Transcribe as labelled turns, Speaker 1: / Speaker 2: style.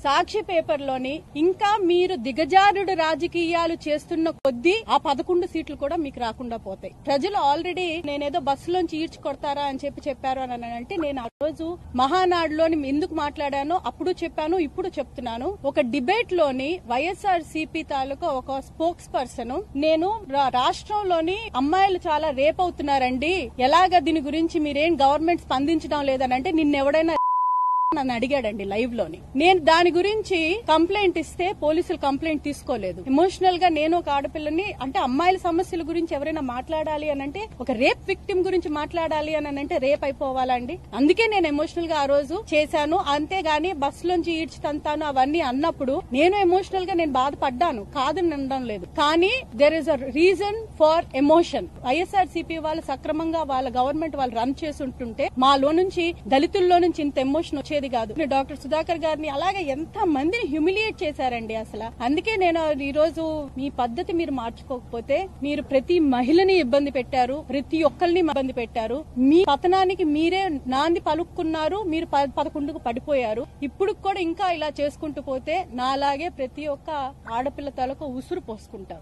Speaker 1: సాక్షి paper లోని ఇంకా మీరు దిగజారుడు రాజకీయాలు చేస్తున్న కొద్దీ ఆ 11 సీట్లు కూడా మీకు రాకుండా పోతాయి. ప్రజలు ఆల్రెడీ నేనేదో బస్సులోంచి ఈడ్చి కొడతారా అని చెప్పారు అని అంటే, నేను ఆ రోజు మహానాడులోని ఎందుకు మాట్లాడానో అప్పుడు చెప్పాను, ఇప్పుడు చెప్తున్నాను. ఒక డిబేట్ లోని వైఎస్ఆర్సీపీ తాలూకా ఒక స్పోక్స్ పర్సన్, నేను రాష్ట్రంలోని అమ్మాయిలు చాలా రేప్ అవుతున్నారండి, ఎలాగ దీని గురించి మీరేం గవర్నమెంట్ స్పందించడం లేదనంటే నిన్నెవడైనా నన్ను అడిగాడండి లైవ్ లోని. నేను దాని గురించి కంప్లైంట్ ఇస్తే పోలీసులు కంప్లైంట్ తీసుకోలేదు. ఎమోషనల్ గా నేను ఒక ఆడపిల్లని, అంటే అమ్మాయిల సమస్యల గురించి ఎవరైనా మాట్లాడాలి అని అంటే, ఒక రేప్ విక్టిమ్ గురించి మాట్లాడాలి అని అంటే రేప్ అయిపోవాలండి. అందుకే నేను ఎమోషనల్ గా ఆ రోజు చేశాను. అంతేగాని బస్సులోంచి ఈడ్చి తంతాను అవన్నీ అన్నప్పుడు నేను ఎమోషనల్ గా నేను బాధపడ్డాను, కాదని అనడం లేదు. కానీ there is a reason for emotion. YSRCP వాళ్ళు సక్రమంగా వాళ్ళ గవర్నమెంట్ వాళ్ళు రన్ చేసి ఉంటుంటే మాలో నుంచి, దళితుల్లో నుంచి ఇంత ఎమోషన్ వచ్చేది కాదు. డాక్టర్ సుధాకర్ గారిని అలాగే ఎంత మందిని హ్యూమిలియేట్ చేశారండి అసలు. అందుకే నేను ఈ రోజు మీ పద్ధతి మీరు మార్చుకోకపోతే మీరు ప్రతి మహిళని ఇబ్బంది పెట్టారు, ప్రతి ఒక్కరిని ఇబ్బంది పెట్టారు. మీ పతనానికి మీరే నాంది పలుక్కున్నారు, మీరు 11కు పడిపోయారు. ఇప్పుడు కూడా ఇంకా ఇలా చేసుకుంటూ పోతే నాలాగే ప్రతి ఒక్క ఆడపిల్ల తలకు ఉసురు పోసుకుంటారు.